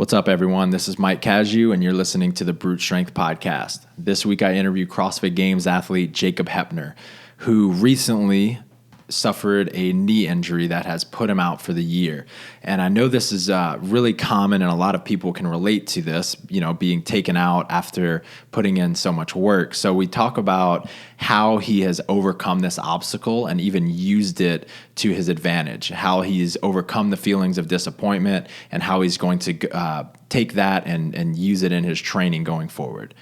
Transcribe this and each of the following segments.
What's up, everyone? This is Mike Casu, and you're listening to the Brute Strength Podcast. This week, I interview CrossFit Games athlete Jacob Heppner, who recently suffered a knee injury that has put him out for the year. And I know this is really common, and a lot of people can relate to this, being taken out after putting in so much work. So we talk about how he has overcome this obstacle and even used it to his advantage, how he's overcome the feelings of disappointment, and how he's going to take that and use it in his training going forward.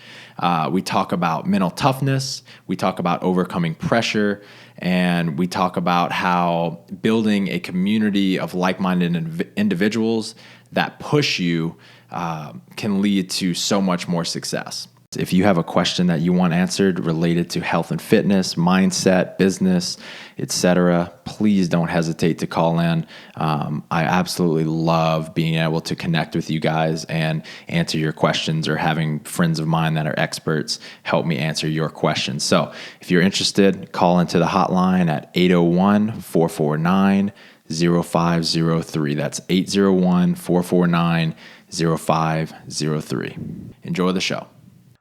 We talk about mental toughness, we talk about overcoming pressure, and we talk about how building a community of like-minded individuals that push you can lead to so much more success. If you have a question that you want answered related to health and fitness, mindset, business, etc., please don't hesitate to call in. I absolutely love being able to connect with you guys and answer your questions, or having friends of mine that are experts help me answer your questions. So if you're interested, call into the hotline at 801-449-0503. That's 801-449-0503. Enjoy the show.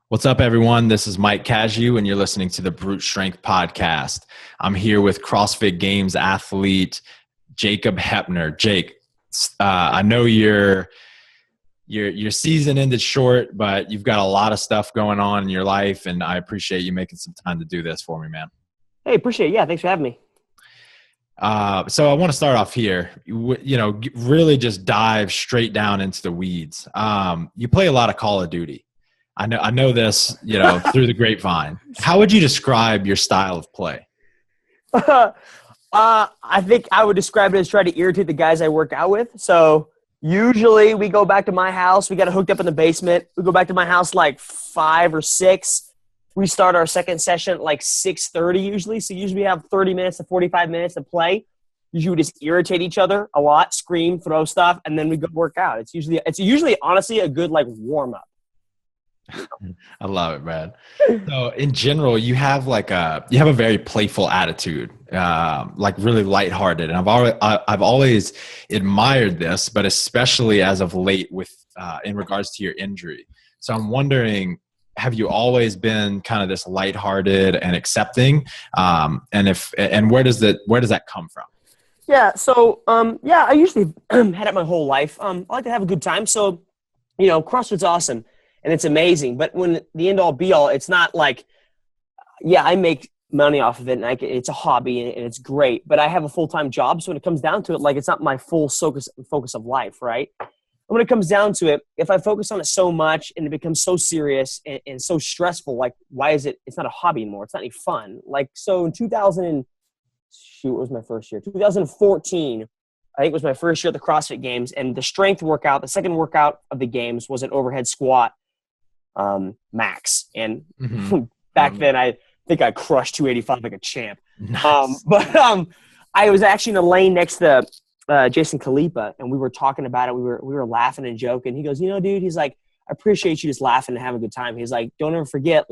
What's up, everyone? This is Mike Casu, and you're listening to the Brute Strength Podcast. I'm here with CrossFit Games athlete Jacob Heppner. Jake, I know your season ended short, but you've got a lot of stuff going on in your life, and I appreciate you making some time to do this for me, man. Hey, appreciate it. Yeah, thanks for having me. So I want to start off here, really just dive straight down into the weeds. You play a lot of Call of Duty. I know this, through the grapevine. How would you describe your style of play? I think I would describe it as trying to irritate the guys I work out with. So usually we go back to my house. We got it hooked up in the basement. We go back to my house like 5 or 6. We start our second session at like 6:30 usually. So usually we have 30 minutes to 45 minutes to play. Usually we just irritate each other a lot, scream, throw stuff, and then we go work out. It's usually honestly a good warm up. I love it, man. So in general, you have a very playful attitude, really lighthearted. And I've always admired this, but especially as of late with in regards to your injury. So I'm wondering, have you always been kind of this lighthearted and accepting? And where does that come from? Yeah. So I usually had it my whole life. I like to have a good time. So CrossFit's awesome. And it's amazing, but when the end all be all, it's not like, I make money off of it, and it's a hobby and it's great, but I have a full-time job. So when it comes down to it, it's not my full focus of life, right? And when it comes down to it, if I focus on it so much and it becomes so serious and so stressful, why is it's not a hobby anymore? It's not any fun. So in what was my first year? 2014, I think it was my first year at the CrossFit Games, and the strength workout, the second workout of the games, was an overhead squat max. And back then I think I crushed 285 like a champ. Nice. I was actually in a lane next to Jason Kalipa, and we were talking about it. We were laughing and joking. He goes, dude, he's like, I appreciate you just laughing and having a good time. He's like, don't ever forget,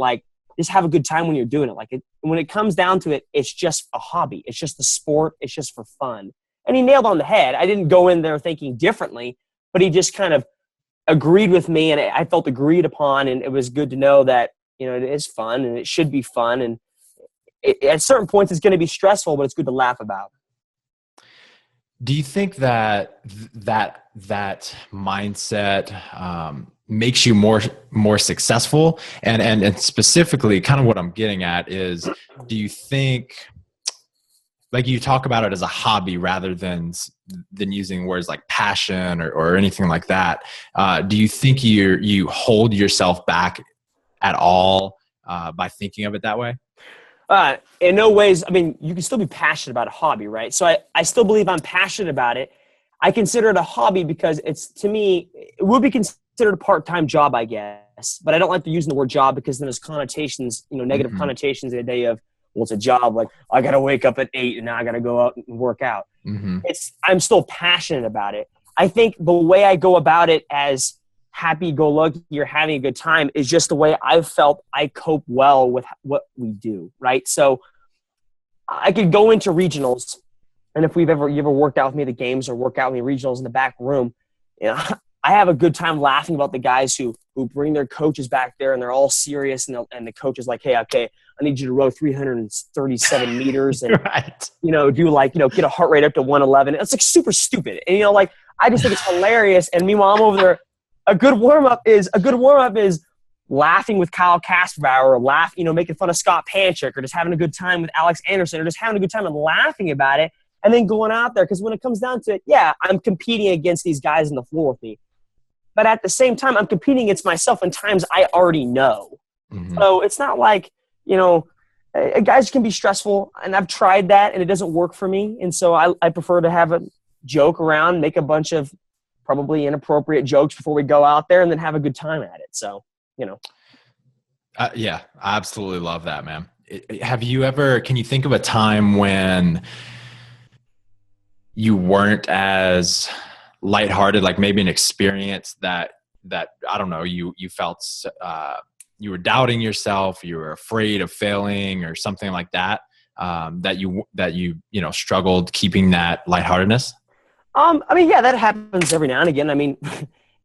just have a good time when you're doing it. When it comes down to it, it's just a hobby. It's just a sport. It's just for fun. And he nailed on the head. I didn't go in there thinking differently, but he just kind of agreed with me, and I felt agreed upon, and it was good to know that, it is fun and it should be fun. And at certain points it's going to be stressful, but it's good to laugh about. Do you think that mindset makes you more successful? And specifically, kind of what I'm getting at is, do you think, you talk about it as a hobby rather than using words like passion or anything like that. Do you think you hold yourself back at all by thinking of it that way? In no ways. I mean, you can still be passionate about a hobby, right? So I still believe I'm passionate about it. I consider it a hobby because to me, it would be considered a part-time job, I guess. But I don't like to use the word job because then there's connotations, negative connotations in the day of, well, it's a job. I got to wake up at 8 and now I got to go out and work out. I'm still passionate about it. I think the way I go about it as happy-go-lucky, you're having a good time, is just the way I've felt I cope well with what we do, right? So I could go into regionals, and if you ever worked out with me at the games or worked out with me regionals in the back room, I have a good time laughing about the guys who bring their coaches back there and they're all serious and the coach is like, hey, okay, I need you to row 337 meters and, Right. do like, get a heart rate up to 111. It's like super stupid. And, like, I just think it's hilarious. And meanwhile, I'm over there. A good warm up is laughing with Kyle Kasperbauer, or making fun of Scott Panchik, or just having a good time with Alex Anderson, or just having a good time and laughing about it, and then going out there. Because when it comes down to it, yeah, I'm competing against these guys on the floor with me. But at the same time, I'm competing against myself in times I already know. Mm-hmm. So it's not like, guys can be stressful, and I've tried that, and it doesn't work for me. And so I prefer to have a joke around, make a bunch of probably inappropriate jokes before we go out there, and then have a good time at it. So, Yeah, I absolutely love that, man. Can you think of a time when you weren't as lighthearted, like maybe an experience that I don't know, you felt you were doubting yourself, you were afraid of failing or something like that, that you struggled keeping that lightheartedness? Yeah, that happens every now and again.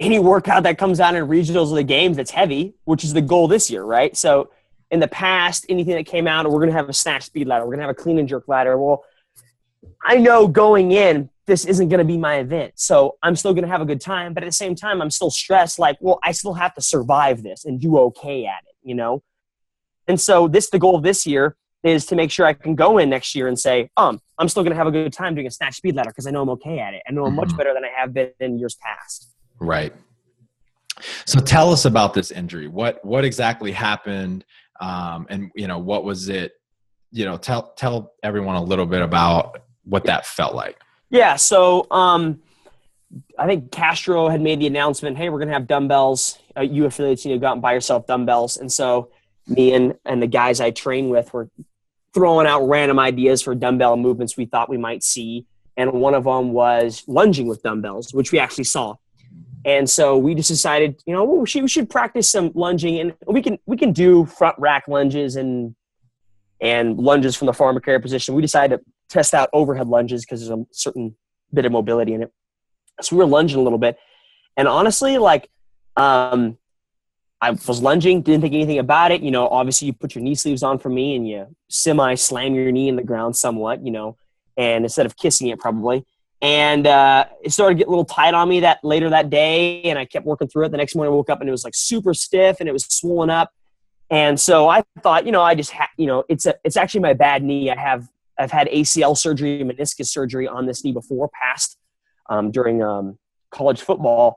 Any workout that comes out in regionals of the games that's heavy, which is the goal this year, right? So in the past, anything that came out, we're going to have a snatch speed ladder, we're going to have a clean and jerk ladder. Well, I know going in, this isn't going to be my event. So I'm still going to have a good time. But at the same time, I'm still stressed. Like, well, I still have to survive this and do okay at it, And so the goal of this year is to make sure I can go in next year and say, I'm still going to have a good time doing a snatch speed ladder because I know I'm okay at it. I know I'm much better than I have been in years past. Right. So tell us about this injury. What exactly happened? And what was it? Tell everyone a little bit about what that felt like. Yeah. So I think Castro had made the announcement, hey, we're going to have dumbbells. You affiliates, go out and buy yourself dumbbells. And so me and the guys I train with were throwing out random ideas for dumbbell movements we thought we might see. And one of them was lunging with dumbbells, which we actually saw. And so we just decided, we should practice some lunging, and we can do front rack lunges and lunges from the farmer carry position. We decided to test out overhead lunges because there's a certain bit of mobility in it. So we were lunging a little bit, and honestly, I was lunging, didn't think anything about it. Obviously you put your knee sleeves on for me, and you slam your knee in the ground somewhat, and instead of kissing it probably. And it started to get a little tight on me later that day, and I kept working through it. The next morning I woke up and it was like super stiff and it was swollen up. And so I thought, I just it's actually my bad knee. I've had ACL surgery, meniscus surgery on this knee before, past during college football.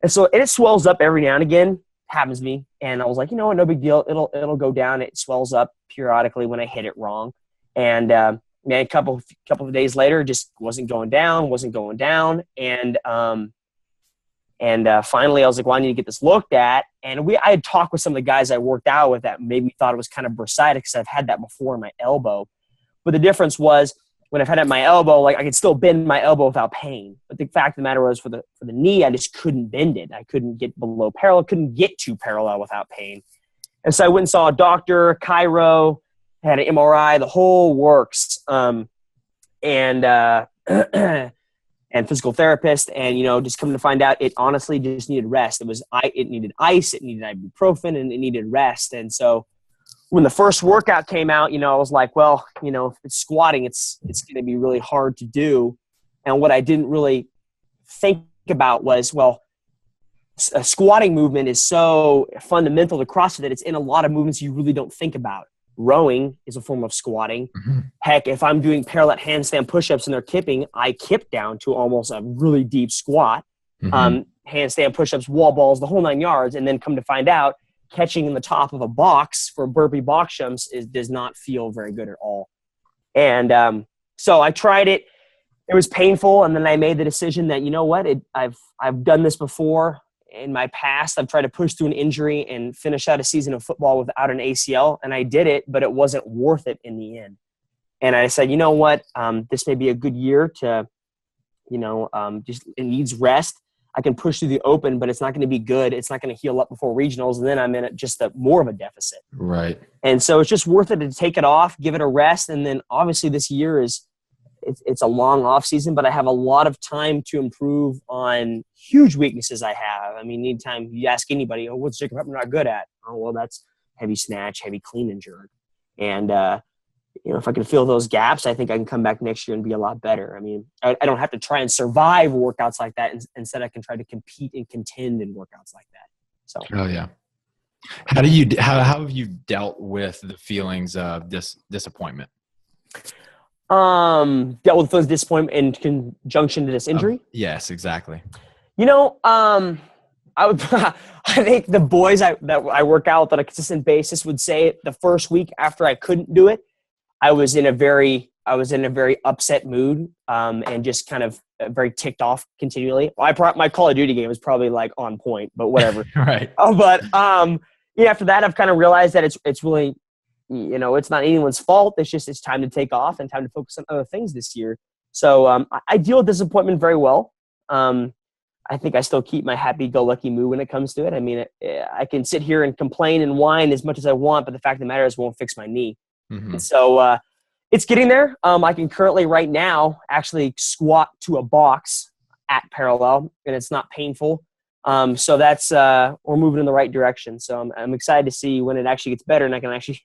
And so it swells up every now and again, happens to me. And I was like, no big deal. It'll go down. It swells up periodically when I hit it wrong. And a couple of days later, just wasn't going down. And finally I was like, well, I need to get this looked at. And I had talked with some of the guys I worked out with that made me thought it was kind of bursitis because I've had that before in my elbow. But the difference was when I've had it in my elbow, like I could still bend my elbow without pain. But the fact of the matter was for the knee, I just couldn't bend it. I couldn't get below parallel, couldn't get to parallel without pain. And so I went and saw a doctor, chiro, had an MRI, the whole works, and physical therapist, and just coming to find out, it honestly just needed rest. It needed ice, it needed ibuprofen, and it needed rest. And so when the first workout came out, I was like, well, if it's squatting, it's going to be really hard to do. And what I didn't really think about was, well, a squatting movement is so fundamental to CrossFit that it's in a lot of movements you really don't think about. Rowing is a form of squatting. Mm-hmm. Heck, if I'm doing parallel handstand push-ups and they're kipping, I kip down to almost a really deep squat. Mm-hmm. Handstand push-ups, wall balls, the whole 9 yards. And then come to find out, catching in the top of a box for burpee box jumps does not feel very good at all. And so I tried it. It was painful. And then I made the decision that, I've done this before. In my past, I've tried to push through an injury and finish out a season of football without an ACL, and I did it, but it wasn't worth it in the end. And I said, this may be a good year to, just it needs rest. I can push through the open, but it's not going to be good. It's not going to heal up before regionals, and then I'm in just more of a deficit. Right. And so it's just worth it to take it off, give it a rest, and then obviously this year it's a long off season, but I have a lot of time to improve on huge weaknesses I have. I mean, anytime you ask anybody, oh, what's Jacob Heppner not good at? Oh, well, that's heavy snatch, heavy clean and jerk. And, if I can fill those gaps, I think I can come back next year and be a lot better. I mean, I don't have to try and survive workouts like that. Instead, I can try to compete and contend in workouts like that. So, oh yeah. How have you dealt with the feelings of disappointment? Dealt with those disappointment in conjunction to this injury. Yes, exactly. I think the boys that I work out with on a consistent basis would say the first week after I couldn't do it, I was in a very upset mood, and just kind of very ticked off continually. My Call of Duty game was probably like on point, but whatever. Right. After that, I've kind of realized that it's really, it's not anyone's fault. It's time to take off and time to focus on other things this year. So I deal with disappointment very well. I think I still keep my happy-go-lucky mood when it comes to it. I mean, I can sit here and complain and whine as much as I want, but the fact of the matter is it won't fix my knee. Mm-hmm. And so it's getting there. I can currently right now actually squat to a box at parallel, and it's not painful. So that's we're moving in the right direction. So I'm excited to see when it actually gets better and I can actually,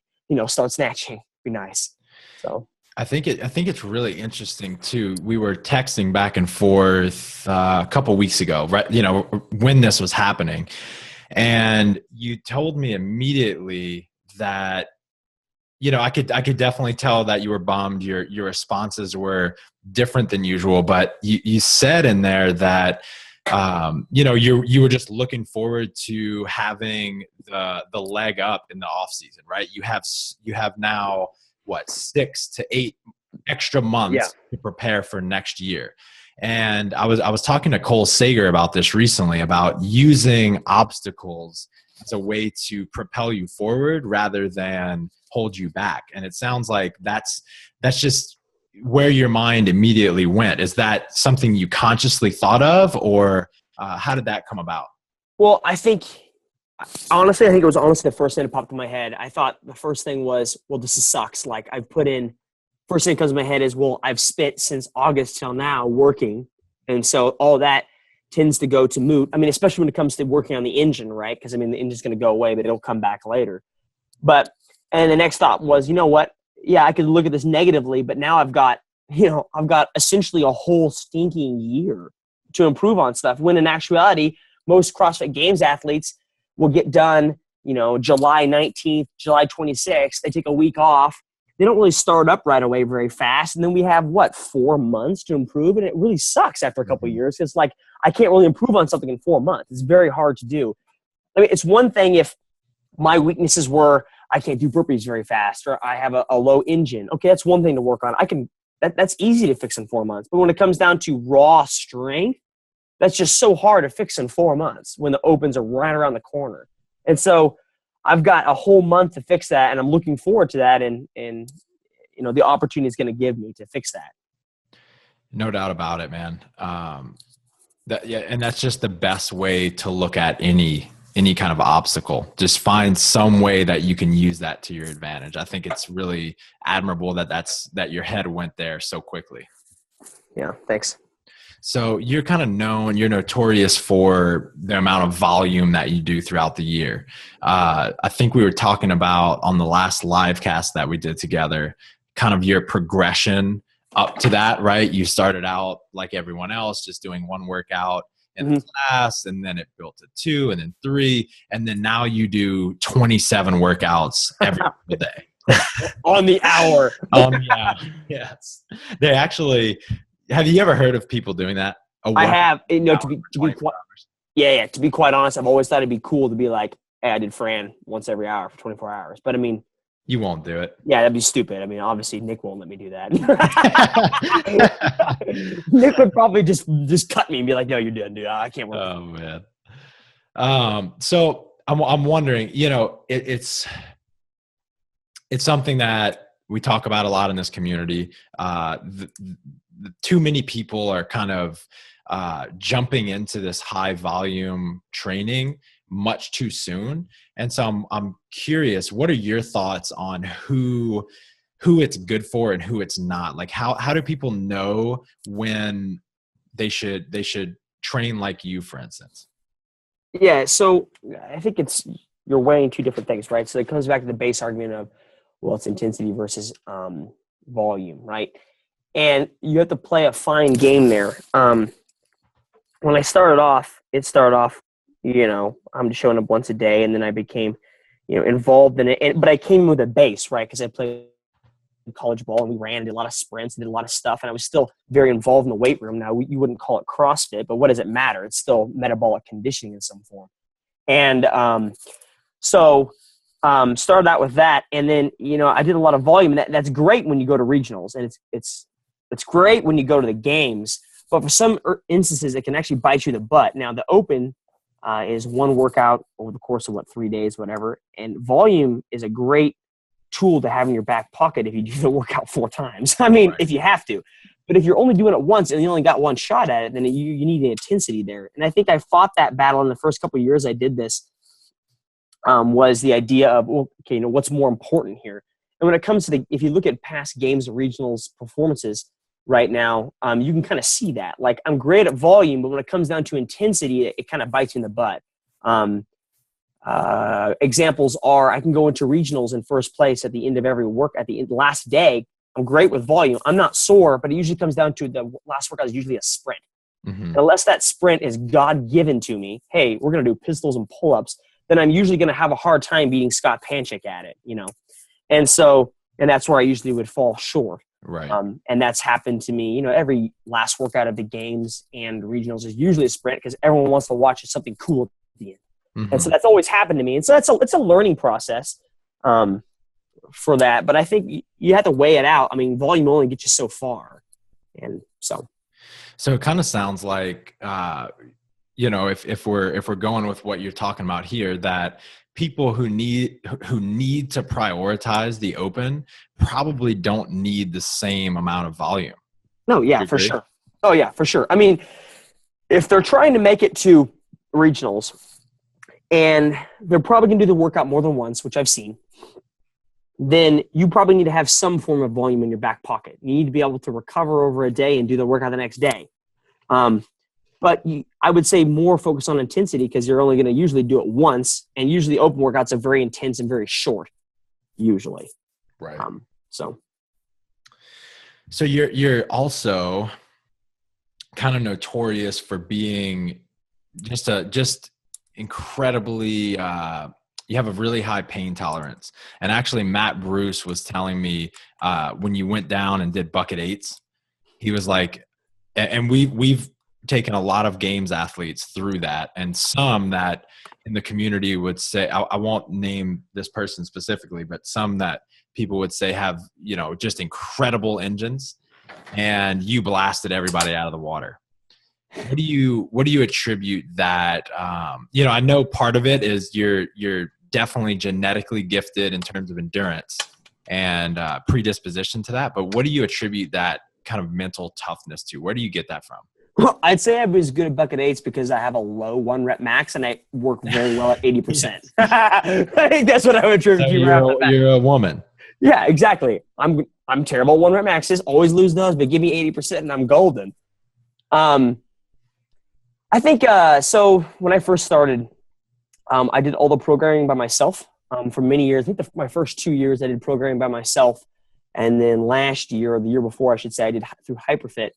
start snatching. Be nice. So I think it's really interesting too. We were texting back and forth a couple weeks ago, right? When this was happening, and you told me immediately that, I could definitely tell that you were bummed. Your responses were different than usual, but you said in there that, you were just looking forward to having the leg up in the off season, right? You have now, 6 to 8 extra months to prepare for next year. And I was talking to Cole Sager about this recently, about using obstacles as a way to propel you forward rather than hold you back. And it sounds like that's just where your mind immediately went. Is that something you consciously thought of, or how did that come about? Well, I think it was honestly the first thing that popped in my head. I thought the first thing was, well, this sucks. Like first thing that comes to my head is, well, I've spent since August till now working. And so all that tends to go to moot. I mean, especially when it comes to working on the engine, right? Because the engine's going to go away, but it'll come back later. And the next thought was, you know what? Yeah, I could look at this negatively, but now I've got essentially a whole stinking year to improve on stuff. When in actuality, most CrossFit Games athletes will get done, July 19th, July 26th. They take a week off. They don't really start up right away very fast. And then we have 4 months to improve. And it really sucks after a couple of years. It's like, I can't really improve on something in 4 months. It's very hard to do. I mean, it's one thing if my weaknesses were, I can't do burpees very fast, or I have a low engine. Okay, that's one thing to work on. That's easy to fix in 4 months. But when it comes down to raw strength, that's just so hard to fix in 4 months when the opens are right around the corner. And so I've got a whole month to fix that, and I'm looking forward to that, and the opportunity is going to give me to fix that. No doubt about it, man. And that's just the best way to look at any kind of obstacle. Just find some way that you can use that to your advantage. I think it's really admirable that your head went there so quickly. Yeah, thanks. So you're kind of you're notorious for the amount of volume that you do throughout the year. I think we were talking about on the last live cast that we did together, kind of your progression up to that, right? You started out like everyone else, just doing one workout in the class, and then it built to 2 and then 3. And then now you do 27 workouts every single day. On the hour. On the hour, yes. They actually... Have you ever heard of people doing that? I have. To be quite honest, I've always thought it'd be cool to be like, hey, I did Fran once every hour for 24 hours. But I mean, you won't do it. Yeah, that'd be stupid. I mean, obviously Nick won't let me do that. Nick would probably just cut me and be like, no, you're done, dude. I can't work. Oh man. So I'm wondering, it's something that we talk about a lot in this community. Too many people are kind of jumping into this high volume training much too soon. And so I'm curious, what are your thoughts on who who it's good for and who it's not? Like how do people know when they should train like you, for instance? Yeah. So I think you're weighing two different things, right? So it comes back to the base argument of, well, it's intensity versus volume, right? And you have to play a fine game there. When I started off, I'm just showing up once a day, and then I became, involved in it. But I came with a base, right? Because I played college ball and we ran, did a lot of sprints, did a lot of stuff, and I was still very involved in the weight room. Now, you wouldn't call it CrossFit, but what does it matter? It's still metabolic conditioning in some form. And started out with that, and then I did a lot of volume, and that's great when you go to regionals, and it's great when you go to the games. But for some instances, it can actually bite you in the butt. Now, the open is one workout over the course of 3 days, whatever. And volume is a great tool to have in your back pocket if you do the workout 4 times. I mean, if you have to. But if you're only doing it once and you only got one shot at it, then you need the intensity there. And I think I fought that battle in the first couple of years I did this. Was the idea of, what's more important here? And when it comes to if you look at past games and regionals performances right now, you can kind of see that. Like, I'm great at volume, but when it comes down to intensity, it kind of bites you in the butt. Examples are, I can go into regionals in first place at the end of every at the last day. I'm great with volume. I'm not sore, but it usually comes down to the last workout is usually a sprint. Mm-hmm. Unless that sprint is God-given to me, hey, we're going to do pistols and pull-ups, then I'm usually going to have a hard time beating Scott Panchik at it, and that's where I usually would fall short. Right. And that's happened to me, every last workout of the games and regionals is usually a sprint because everyone wants to watch something cool at the end. Mm-hmm. And so that's always happened to me. And so it's a learning process for that. But I think you have to weigh it out. I mean, volume only gets you so far. And so it kind of sounds like, if we're going with what you're talking about here, that people who need to prioritize the open probably don't need the same amount of volume. No, yeah, for sure. Oh yeah, for sure. I mean, if they're trying to make it to regionals and they're probably going to do the workout more than once, which I've seen, then you probably need to have some form of volume in your back pocket. You need to be able to recover over a day and do the workout the next day. But I would say more focus on intensity because you're only going to usually do it once, and usually open workouts are very intense and very short, usually. Right. So you're also kind of notorious for being just incredibly. You have a really high pain tolerance, and actually, Matt Bruce was telling me when you went down and did bucket 8s, he was like, and we've taken a lot of games athletes through that, and some that in the community would say, I won't name this person specifically, but some that people would say have, just incredible engines, and you blasted everybody out of the water. What do you attribute that? I know part of it is you're definitely genetically gifted in terms of endurance and predisposition to that, but what do you attribute that kind of mental toughness to? Where do you get that from? Well, I'd say I was good at bucket 8s because I have a low 1 rep max and I work very well at 80%. I think that's what I would attribute to. You're a woman. Yeah, exactly. I'm terrible at 1 rep maxes, always lose those, but give me 80% and I'm golden. I think so when I first started, I did all the programming by myself for many years. I think my first 2 years I did programming by myself. And then last year, or the year before, I should say, I did through Hyperfit.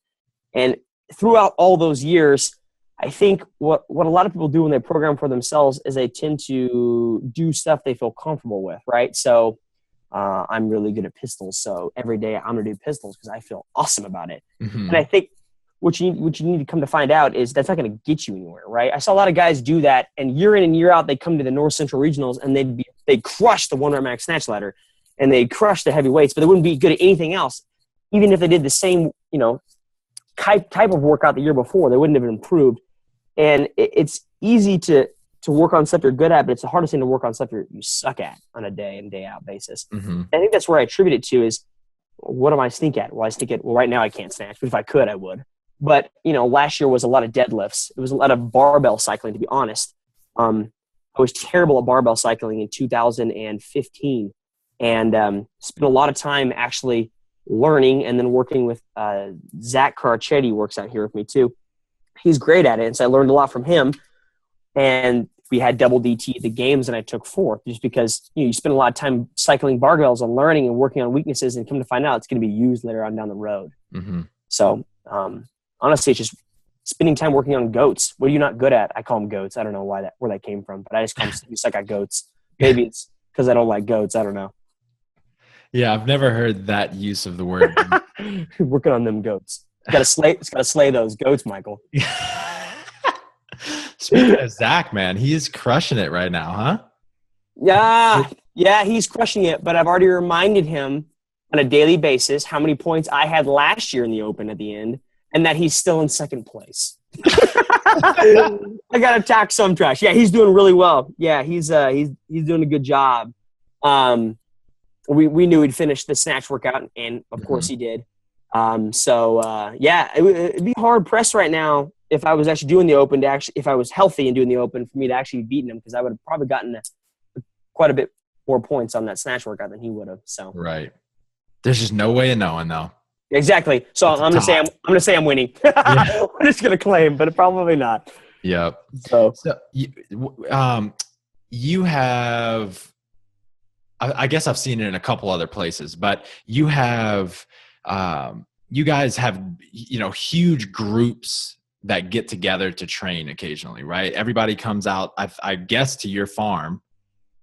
And throughout all those years, I think what a lot of people do when they program for themselves is they tend to do stuff they feel comfortable with, right? So I'm really good at pistols. So every day I'm going to do pistols because I feel awesome about it. Mm-hmm. And I think what you need to come to find out is that's not going to get you anywhere, right? I saw a lot of guys do that, and year in and year out, they come to the North Central Regionals and they'd crush the 1 rep max snatch ladder and they'd crush the heavy weights, but they wouldn't be good at anything else. Even if they did the same, type of workout the year before, they wouldn't have improved. And it's easy to work on stuff you're good at, but it's the hardest thing to work on stuff you suck at on a day in, day out basis. Mm-hmm. I think that's where I attribute it to is, what do I stink at? Well, right now I can't snatch, but if I could, I would. But, last year was a lot of deadlifts. It was a lot of barbell cycling, to be honest. I was terrible at barbell cycling in 2015. and spent a lot of time actually learning and then working with Zach Carcetti works out here with me too. He's great at it. And so I learned a lot from him. And we had double DT at the games and I took fourth just because you spend a lot of time cycling barbells and learning and working on weaknesses and come to find out it's going to be used later on down the road. Mm-hmm. So honestly, it's just spending time working on goats. What are you not good at? I call them goats. I don't know where that came from, but I just call them you suck at goats. Maybe it's because I don't like goats. I don't know. Yeah, I've never heard that use of the word. Working on them goats. It's got to slay those goats, Michael. Speaking of Zach, man, he is crushing it right now, huh? Yeah, he's crushing it. But I've already reminded him on a daily basis how many points I had last year in the Open at the end, and that he's still in second place. I got to tack some trash. Yeah, he's doing really well. Yeah, he's doing a good job. We knew he'd finish the snatch workout, and of course he did. It'd be hard pressed right now if I was actually doing the Open if I was healthy and doing the Open for me to actually beat him, because I would have probably gotten quite a bit more points on that snatch workout than he would have. So right, there's just no way of knowing though. Exactly. So I'm gonna say I'm winning. Yeah. I'm just gonna claim, but probably not. Yep. So you have. I guess I've seen it in a couple other places, but you have, you guys have, huge groups that get together to train occasionally, right? Everybody comes out, I guess, to your farm.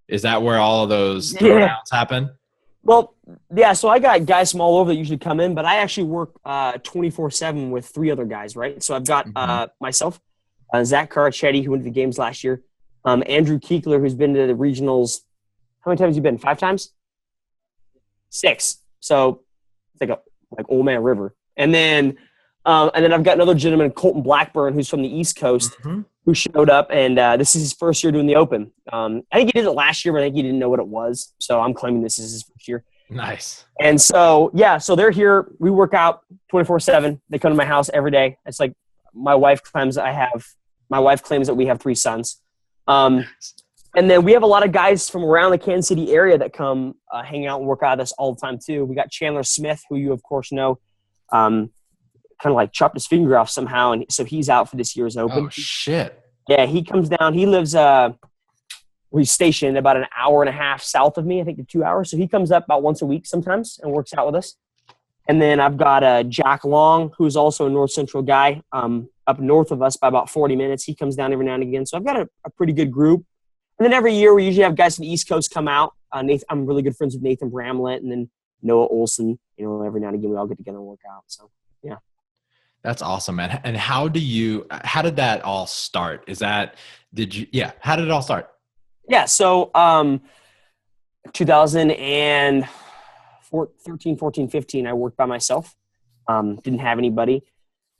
Is that where all of those throwdowns happen? Well, yeah. So I got guys from all over that usually come in, but I actually work 24/7 with 3 other guys, right? So I've got myself, Zach Carcetti, who went to the games last year, Andrew Kiekler, who's been to the regionals. How many times have you been? 5 times? 6. So it's like Old Man River. And then I've got another gentleman, Colton Blackburn, who's from the East Coast, who showed up, and this is his first year doing the Open. I think he did it last year, but I think he didn't know what it was. So I'm claiming this is his first year. Nice. And so, so they're here. We work out 24/7. They come to my house every day. It's like my wife claims that we have 3 sons. And then we have a lot of guys from around the Kansas City area that come hang out and work out with us all the time too. We got Chandler Smith, who you of course know, kind of like chopped his finger off somehow, and so he's out for this year's Open. Oh shit! Yeah, he comes down. He lives he's stationed about an hour and a half south of me, I think to 2 hours. So he comes up about once a week sometimes and works out with us. And then I've got Jack Long, who's also a North Central guy, up north of us by about 40 minutes. He comes down every now and again. So I've got a pretty good group. And then every year we usually have guys from the East Coast come out. I'm really good friends with Nathan Bramlett and then Noah Olson. Every now and again we all get together and work out. So yeah, that's awesome, man. And how did that all start? How did it all start? Yeah, so 2013, 14, 15, I worked by myself. Didn't have anybody.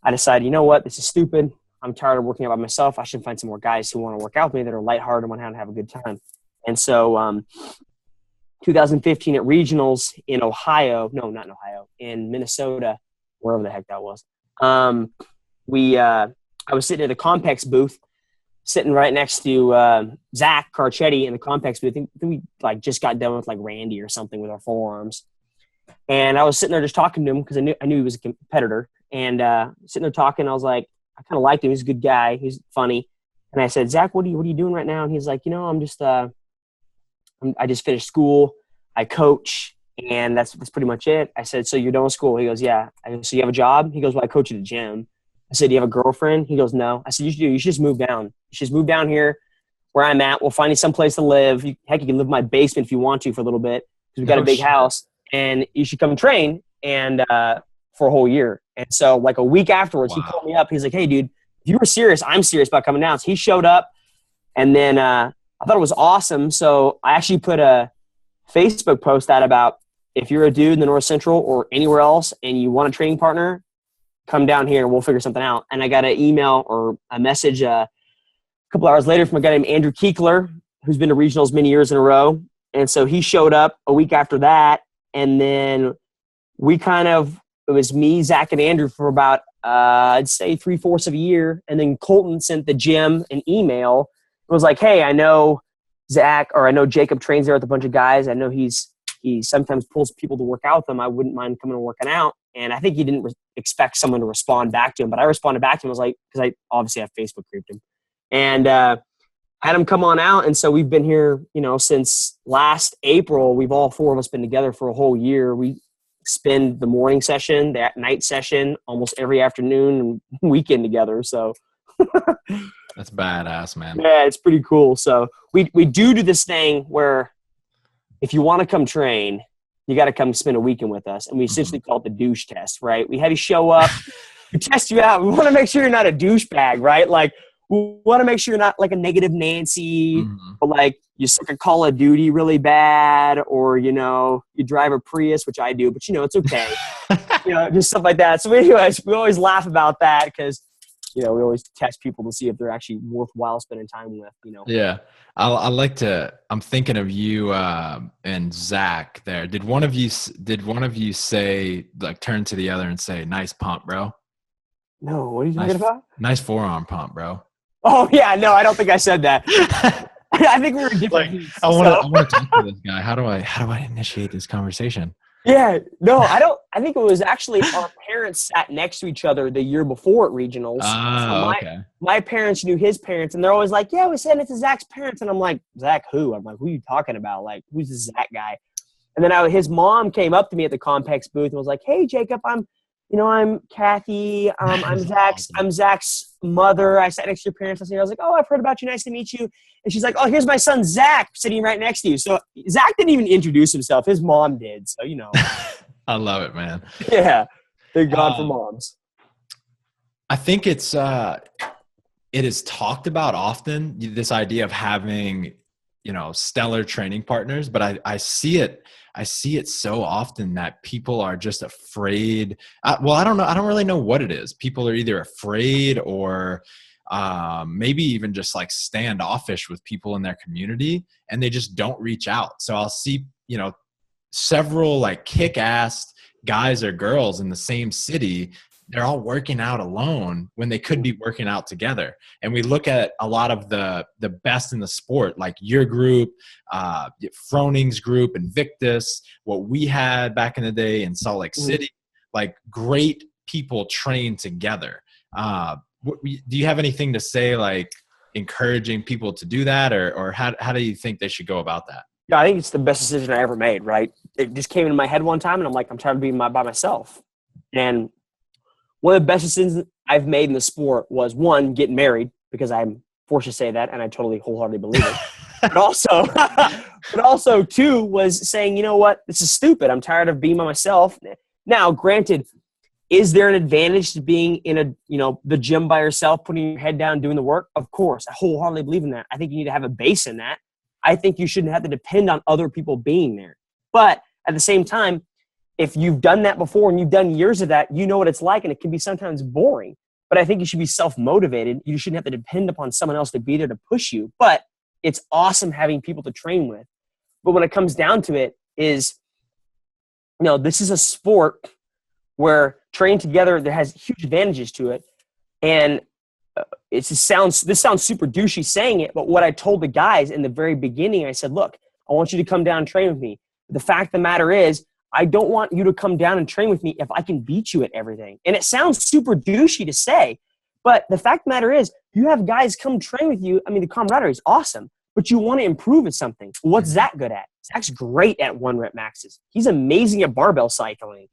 I decided, you know what, this is stupid. I'm tired of working out by myself. I should find some more guys who want to work out with me that are lighthearted and want to have a good time. And so 2015 at regionals in Ohio, no, not in Ohio, in Minnesota, wherever the heck that was. I was sitting at the Compex booth, sitting right next to Zach Carcetti in the Compex booth. I think we just got done with Randy or something with our forearms. And I was sitting there just talking to him because I knew he was a competitor. And sitting there talking, I was like, I kind of liked him. He's a good guy. He's funny. And I said, Zach, what are you doing right now? And he's like, I'm just, I just finished school. I coach, and that's pretty much it. I said, so you're done with school? He goes, yeah. I go, so you have a job? He goes, well, I coach at a gym. I said, do you have a girlfriend? He goes, no. I said, you should just move down. You should just move down here where I'm at. We'll find you someplace to live. You can live in my basement if you want to for a little bit because we've got a big house. And you should come train and for a whole year. And so a week afterwards, He called me up. He's like, hey, dude, if you were serious, I'm serious about coming down. So he showed up, and then I thought it was awesome. So I actually put a Facebook post out about if you're a dude in the North Central or anywhere else and you want a training partner, come down here and we'll figure something out. And I got an email or a message a couple hours later from a guy named Andrew Kiekler, who's been to regionals many years in a row. And so he showed up a week after that. And then it was me, Zach, and Andrew for about, I'd say 3/4 of a year. And then Colton sent the gym an email. It was like, hey, I know Zach, or I know Jacob trains there with a bunch of guys. I know he's he sometimes pulls people to work out with him. I wouldn't mind coming and working out. And I think he didn't expect someone to respond back to him, but I responded back to him. I was like, because I obviously have Facebook creeped him, and had him come on out. And so we've been here, since last April. We've all four of us been together for a whole year. We spend the morning session, the night session, almost every afternoon and weekend together. So that's badass, man. Yeah, it's pretty cool. So we do this thing where if you want to come train, you got to come spend a weekend with us. And we essentially call it the douche test, right? We have you show up, we test you out. We want to make sure you're not a douchebag, right? Like, we want to make sure you're not like a negative Nancy, or like you suck a Call of Duty really bad, or, you drive a Prius, which I do, but it's okay. Just stuff like that. So anyways, we always laugh about that because, we always test people to see if they're actually worthwhile spending time with, Yeah. I'm thinking of you and Zach there. Did one of you say, like, turn to the other and say, nice pump, bro? No, what are you talking about? Nice forearm pump, bro. Oh yeah, no, I don't think I said that. I think we were different. Heats, I want to talk to this guy. How do I initiate this conversation? Yeah, no, I don't. I think it was actually our parents sat next to each other the year before at regionals. Okay. My parents knew his parents, and they're always like, "Yeah, we sent it to Zach's parents," and I'm like, "Zach who?" I'm like, "Who are you talking about? Like, who's this Zach guy?" And then his mom came up to me at the Compex booth and was like, "Hey, Jacob, I'm Kathy. I'm Zach's mother. I sat next to your parents. I was like, oh, I've heard about you. Nice to meet you." And she's like, "Oh, here's my son, Zach, sitting right next to you." So Zach didn't even introduce himself. His mom did. So, I love it, man. Yeah. Thank God for moms. I think it is talked about often, this idea of having, stellar training partners, but I see it so often that people are just afraid. I don't know. I don't really know what it is. People are either afraid or maybe even just like standoffish with people in their community, and they just don't reach out. So I'll see, several like kick-ass guys or girls in the same city. They're all working out alone when they could be working out together. And we look at a lot of the best in the sport, like your group, Froning's group, Invictus, what we had back in the day in Salt Lake City, like great people train together. Do you have anything to say, like encouraging people to do that, or how do you think they should go about that? Yeah, I think it's the best decision I ever made, right? It just came into my head one time, and I'm like, I'm tired of being by myself. And one of the best decisions I've made in the sport was, one, getting married, because I'm forced to say that, and I totally wholeheartedly believe it. but also, two, was saying, you know what, this is stupid. I'm tired of being by myself. Now, granted, is there an advantage to being in the gym by yourself, putting your head down, doing the work? Of course. I wholeheartedly believe in that. I think you need to have a base in that. I think you shouldn't have to depend on other people being there. But at the same time, if you've done that before and you've done years of that, you know what it's like, and it can be sometimes boring. But I think you should be self-motivated. You shouldn't have to depend upon someone else to be there to push you. But it's awesome having people to train with. But when it comes down to it is, this is a sport where training together, there has huge advantages to it. And this sounds super douchey saying it, but what I told the guys in the very beginning, I said, look, I want you to come down and train with me. The fact of the matter is, I don't want you to come down and train with me if I can beat you at everything. And it sounds super douchey to say, but the fact of the matter is, you have guys come train with you. I mean, the camaraderie is awesome, but you want to improve at something. What's Zach good at? Zach's great at 1-rep maxes. He's amazing at barbell cycling.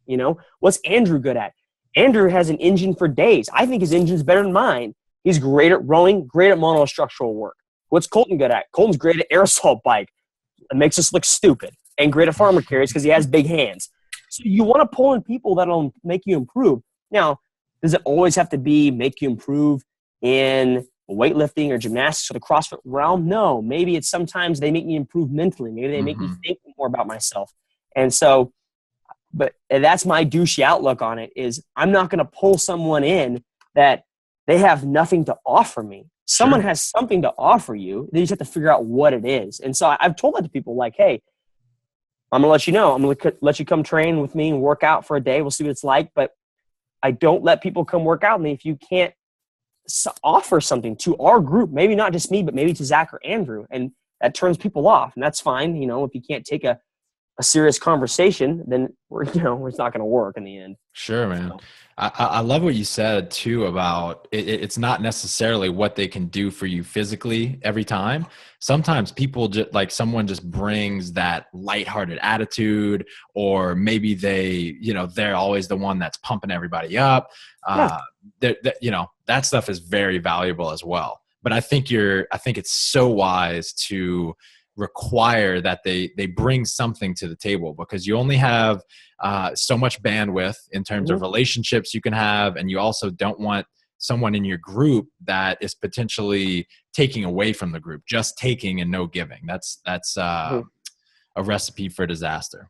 What's Andrew good at? Andrew has an engine for days. I think his engine's better than mine. He's great at rowing, great at monostructural work. What's Colton good at? Colton's great at air assault bike. It makes us look stupid. And great at farmer carries because he has big hands. So you want to pull in people that'll make you improve. Now, does it always have to make you improve in weightlifting or gymnastics or the CrossFit realm? No. Maybe it's sometimes they make me improve mentally. Maybe they make me think more about myself. And so, but that's my douchey outlook on it is I'm not going to pull someone in that they have nothing to offer me. Someone has something to offer you. They just have to figure out what it is. And so I've told that to people like, hey, I'm going to let you know. I'm going to let you come train with me and work out for a day. We'll see what it's like. But I don't let people come work out with me if you can't offer something to our group. Maybe not just me, but maybe to Zach or Andrew. And that turns people off. And that's fine. If you can't take a a serious conversation, then it's not going to work in the end. Sure, man. I love what you said too about it's not necessarily what they can do for you physically every time. Sometimes people just like someone just brings that lighthearted attitude, or maybe they're always the one that's pumping everybody up. Yeah. That stuff is very valuable as well. But I think it's so wise to require that they bring something to the table, because you only have so much bandwidth in terms of relationships you can have, and you also don't want someone in your group that is potentially taking away from the group, just taking and no giving. That's a recipe for disaster.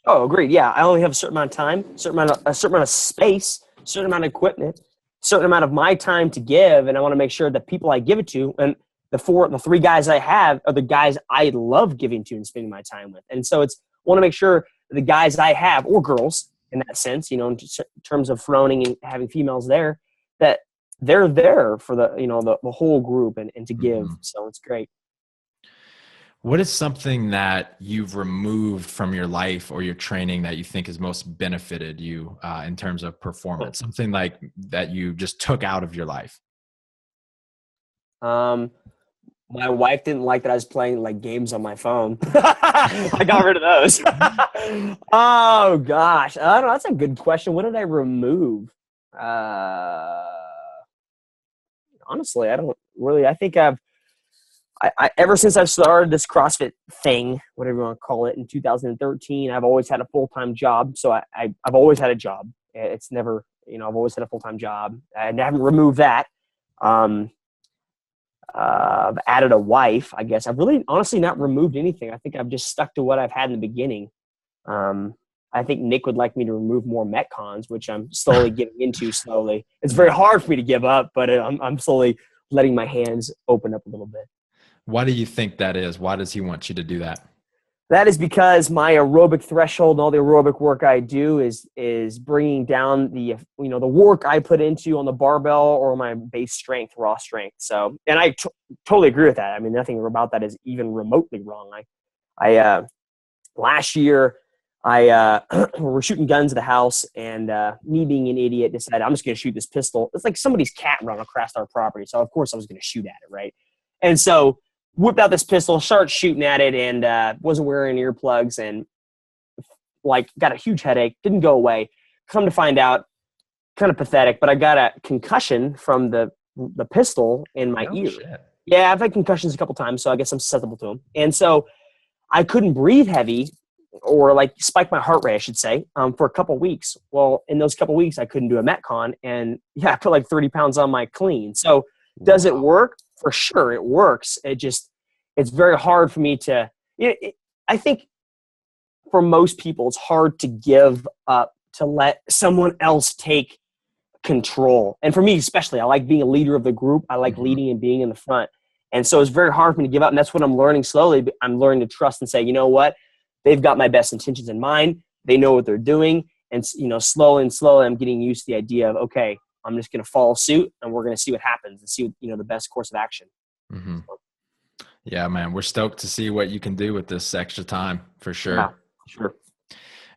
Oh, agreed. Yeah, I only have a certain amount of time, a certain amount of space, a certain amount of equipment, a certain amount of my time to give, and I want to make sure that people I give it to, and the three guys I have are the guys I love giving to and spending my time with. And so I want to make sure the guys I have, or girls in that sense, in terms of froning and having females there, that they're there for the whole group and to give. So it's great. What is something that you've removed from your life or your training that you think has most benefited you in terms of performance? Something like that you just took out of your life? My wife didn't like that I was playing like games on my phone. I got rid of those. Oh gosh. I don't know. That's a good question. What did I remove? Honestly, I don't really, I think I ever since I've started this CrossFit thing, whatever you want to call it, in 2013, I've always had a full-time job. So I've always had a job. It's never, I've always had a full-time job. I haven't removed that. I've added a wife, I guess. I've really honestly not removed anything. I think I've just stuck to what I've had in the beginning. I think Nick would like me to remove more Metcons, which I'm slowly getting into slowly. It's very hard for me to give up, but I'm slowly letting my hands open up a little bit. Why do you think that is? Why does he want you to do that? That is because my aerobic threshold and all the aerobic work I do is bringing down the work I put into on the barbell or my base strength, raw strength. So, and I totally agree with that. I mean, nothing about that is even remotely wrong. Last year we're shooting guns at the house, and me being an idiot decided I'm just going to shoot this pistol. It's like somebody's cat run across our property. So of course I was going to shoot at it. Right. And so whipped out this pistol, started shooting at it, and wasn't wearing earplugs, and like got a huge headache. Didn't go away. Come to find out, kind of pathetic, but I got a concussion from the pistol in my ear. Shit. Yeah, I've had concussions a couple times, so I guess I'm susceptible to them. And so I couldn't breathe heavy, or like spike my heart rate, I should say, for a couple weeks. Well, in those couple weeks, I couldn't do a Metcon, and yeah, I put like 30 pounds on my clean. So does it work? For sure, it works. It's very hard for me to, I think for most people, it's hard to give up, to let someone else take control. And for me, especially, I like being a leader of the group. I like leading and being in the front. And so it's very hard for me to give up. And that's what I'm learning slowly. I'm learning to trust and say, you know what? They've got my best intentions in mind. They know what they're doing. And, slowly and slowly, I'm getting used to the idea of, okay, I'm just going to follow suit, and we're going to see what happens and see, the best course of action. Mm-hmm. Yeah, man, we're stoked to see what you can do with this extra time for sure. Yeah, sure.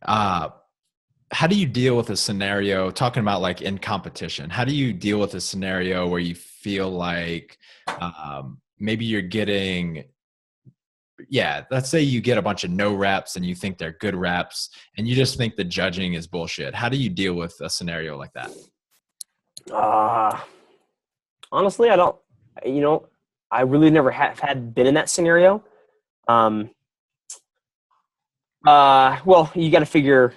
How do you deal with a scenario, talking about like in competition, how do you deal with a scenario where you feel like maybe you're getting, let's say you get a bunch of no reps and you think they're good reps and you just think the judging is bullshit. How do you deal with a scenario like that? Honestly, I don't, I really never had been in that scenario. Well, you got to figure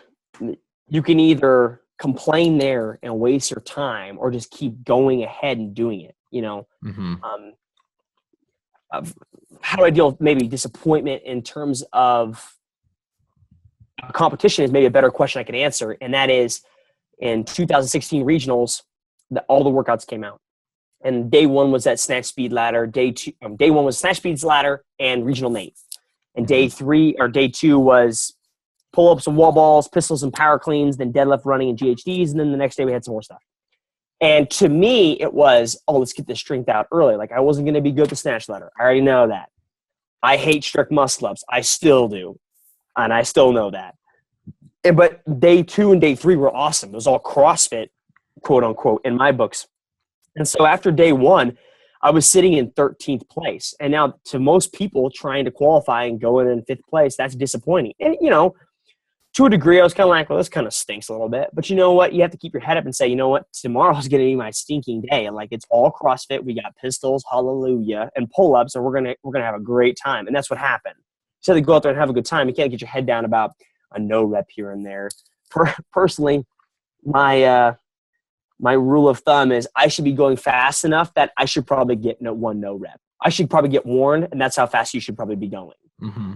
you can either complain there and waste your time, or just keep going ahead and doing it, how do I deal with maybe disappointment in terms of competition is maybe a better question I could answer. And that is, in 2016 regionals, all the workouts came out. And day one was that snatch speed ladder. Day one was snatch speeds ladder and regional Nate. And day two was pull-ups and wall balls, pistols and power cleans, then deadlift, running, and GHDs. And then the next day we had some more stuff. And to me, it was, let's get the strength out early. Like, I wasn't going to be good at the snatch ladder. I already know that. I hate strict muscle ups. I still do. And I still know that. But day 2 and day 3 were awesome. It was all CrossFit, quote unquote, in my books. And so after day 1, I was sitting in 13th place. And now to most people trying to qualify and go in 5th place, that's disappointing. And, to a degree, I was kind of like, well, this kind of stinks a little bit. But you know what? You have to keep your head up and say, you know what? Tomorrow's going to be my stinking day. And like, it's all CrossFit. We got pistols, hallelujah, and pull-ups, and we're gonna have a great time. And that's what happened. So to go out there and have a good time. You can't get your head down about a no rep here and there. Personally, my rule of thumb is I should be going fast enough that I should probably get one no rep. I should probably get warned, and that's how fast you should probably be going. Mm-hmm.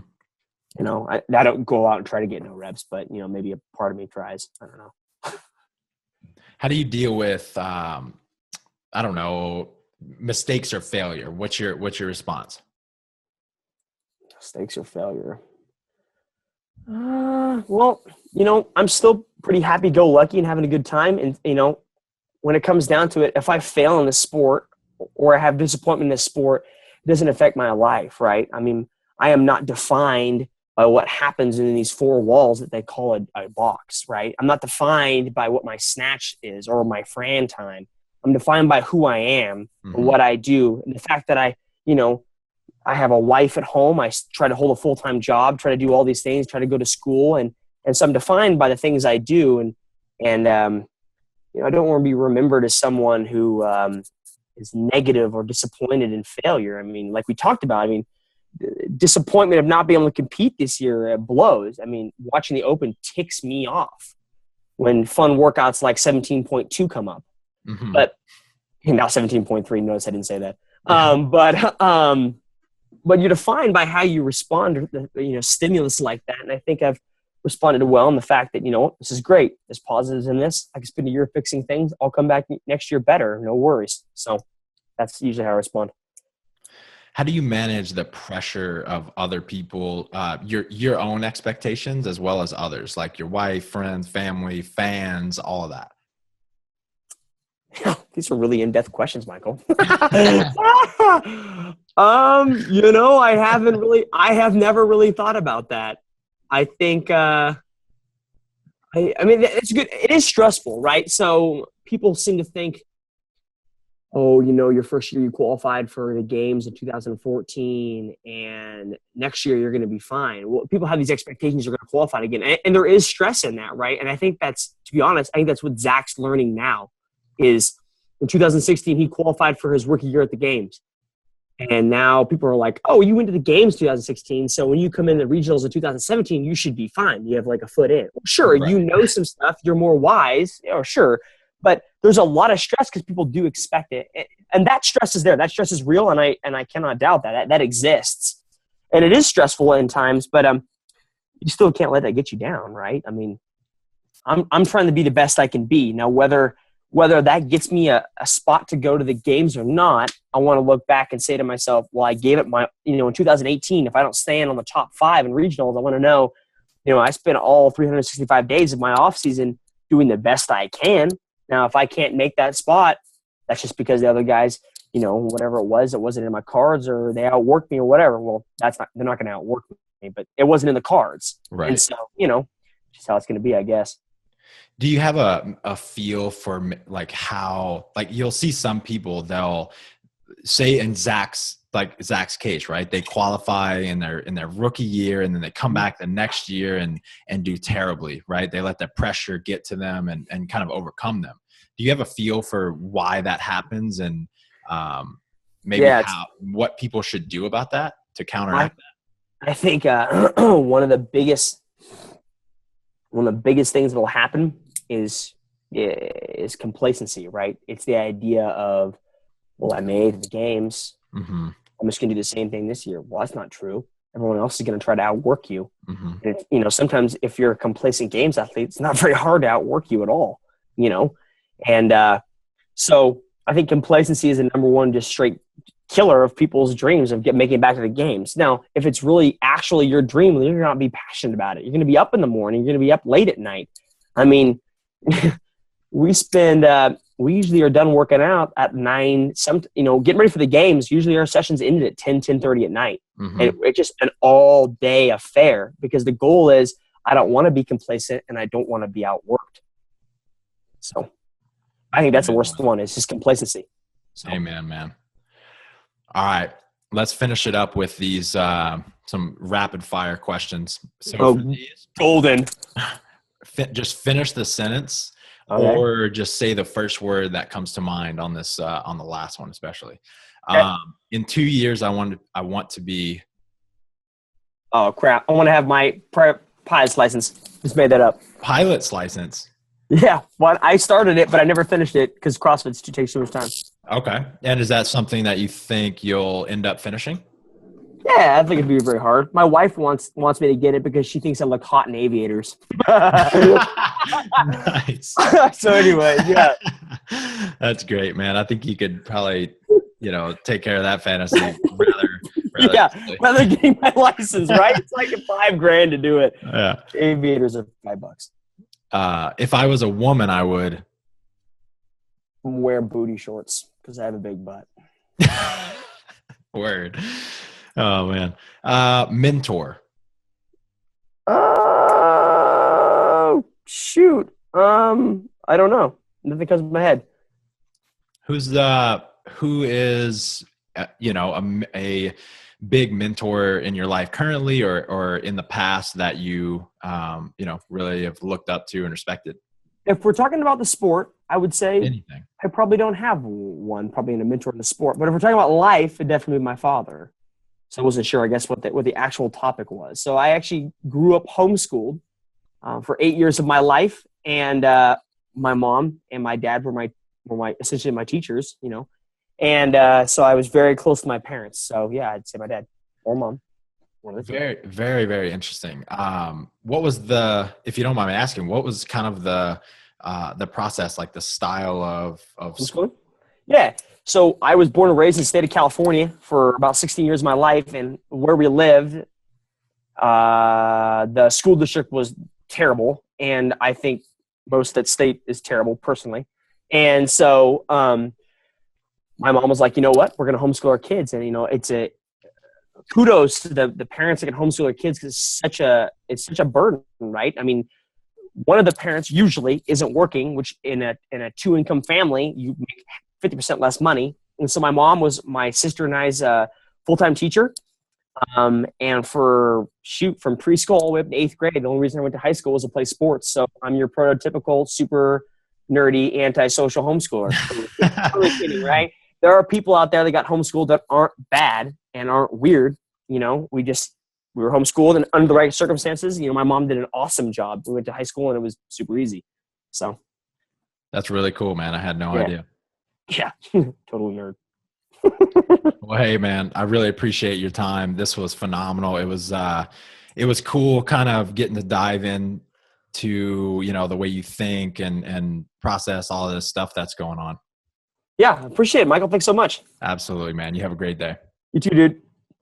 I don't go out and try to get no reps, but maybe a part of me tries. I don't know. How do you deal with, mistakes or failure? What's your response? Mistakes or failure? Well, I'm still pretty happy-go-lucky and having a good time. And, when it comes down to it, if I fail in this sport or I have disappointment in this sport, it doesn't affect my life, right? I mean, I am not defined by what happens in these 4 walls that they call a box, right? I'm not defined by what my snatch is or my Fran time. I'm defined by who I am and what I do. And the fact that I have a wife at home. I try to hold a full-time job, try to do all these things, try to go to school. And so I'm defined by the things I do. And I don't want to be remembered as someone who is negative or disappointed in failure. I mean, like we talked about, disappointment of not being able to compete this year blows. I mean, watching the Open ticks me off when fun workouts like 17.2 come up. Mm-hmm. But now 17.3, notice I didn't say that. But you're defined by how you respond to stimulus like that. And I think I've responded well in the fact that, this is great. There's positives in this. I can spend a year fixing things. I'll come back next year better. No worries. So that's usually how I respond. How do you manage the pressure of other people, your own expectations as well as others, like your wife, friends, family, fans, all of that? These are really in-depth questions, Michael. I have never really thought about that. I think, it's good. It is stressful, right? So people seem to think, your first year you qualified for the games in 2014 and next year you're going to be fine. Well, people have these expectations you're going to qualify again. And there is stress in that, right? And I think that's what Zach's learning now is in 2016, he qualified for his rookie year at the games. And now people are like, oh, you went to the games 2016. So when you come in the regionals in 2017, you should be fine. You have like a foot in. Well, sure, right. Some stuff. You're more wise. Sure. But there's a lot of stress because people do expect it. And that stress is there. That stress is real. And I cannot doubt that exists. And it is stressful in times, but you still can't let that get you down, right? I mean, I'm trying to be the best I can be. Now, whether that gets me a spot to go to the games or not, I want to look back and say to myself, well, I gave it my, in 2018, if I don't stand on the top 5 in regionals, I want to know, I spent all 365 days of my off season doing the best I can. Now, if I can't make that spot, that's just because the other guys, whatever it wasn't in my cards or they outworked me or whatever. Well, they're not going to outwork me, but it wasn't in the cards. Right. And so, just how it's going to be, I guess. Do you have a feel for like how, like you'll see some people, they'll say in Zach's case, right? They qualify in their rookie year and then they come back the next year and do terribly, right? They let the pressure get to them and kind of overcome them. Do you have a feel for why that happens and what people should do about that to counteract that? I think one of the biggest things that will happen is complacency, right? It's the idea of, well, I made it to the games. Mm-hmm. I'm just going to do the same thing this year. Well, that's not true. Everyone else is going to try to outwork you. Mm-hmm. And sometimes if you're a complacent games athlete, it's not very hard to outwork you at all, And so I think complacency is the number one just straight killer of people's dreams of making it back to the games. Now, if it's really actually your dream, then you're going to be passionate about it. You're going to be up in the morning. You're going to be up late at night. I mean, we spend we usually are done working out at 9, getting ready for the games. Usually our sessions ended at 10:30 at night. Mm-hmm. And it's just an all day affair because the goal is I don't want to be complacent and I don't want to be outworked. So I think that's the worst one is just complacency. So. Amen, man. All right. Let's finish it up with these, some rapid fire questions. So golden. Just finish the sentence. Okay. Or just say the first word that comes to mind on this, on the last one, especially. Okay. In 2 years, I want to be. Oh crap! I want to have my pilot's license. Just made that up. Pilot's license. Yeah, well, I started it, but I never finished it because CrossFit takes too much time. Okay, and is that something that you think you'll end up finishing? Yeah, I think it'd be very hard. My wife wants me to get it because she thinks I look hot in aviators. Nice. So anyway, yeah. That's great, man. I think you could probably, take care of that fantasy rather rather getting my license, right? It's like $5,000 to do it. Yeah. Aviators are $5. If I was a woman, I would wear booty shorts because I have a big butt. Word. Oh man. Mentor. Oh shoot. I don't know. Nothing comes to my head. Who is a big mentor in your life currently or in the past that you really have looked up to and respected? If we're talking about the sport, I would say anything. I probably don't have one, probably in a mentor in the sport. But if we're talking about life, it definitely be my father. So I wasn't sure, I guess, what the actual topic was. So I actually grew up homeschooled for 8 years of my life, and my mom and my dad were essentially my teachers, and so I was very close to my parents. So yeah, I'd say my dad or mom. Very, very, very interesting. What was if you don't mind me asking, what was kind of the process, like the style of school? Yeah. So I was born and raised in the state of California for about 16 years of my life, and where we lived, the school district was terrible, and I think most of that state is terrible personally. And so my mom was like, you know what, we're going to homeschool our kids, and it's a kudos to the parents that can homeschool their kids because it's such a burden, right? I mean, one of the parents usually isn't working, which in a 2-income family, you make 50% less money. And so my mom was my sister and I's full-time teacher. And from preschool all the way up to 8th grade, the only reason I went to high school was to play sports. So I'm your prototypical super nerdy antisocial homeschooler. Totally kidding, right? There are people out there that got homeschooled that aren't bad and aren't weird. We were homeschooled, and under the right circumstances, my mom did an awesome job. We went to high school and it was super easy. So that's really cool, man. I had no idea. Yeah. Totally nerd. Well, hey man, I really appreciate your time. This was phenomenal. It was cool kind of getting to dive in to, the way you think and process all of this stuff that's going on. Yeah. Appreciate it, Michael. Thanks so much. Absolutely, man. You have a great day. You too, dude.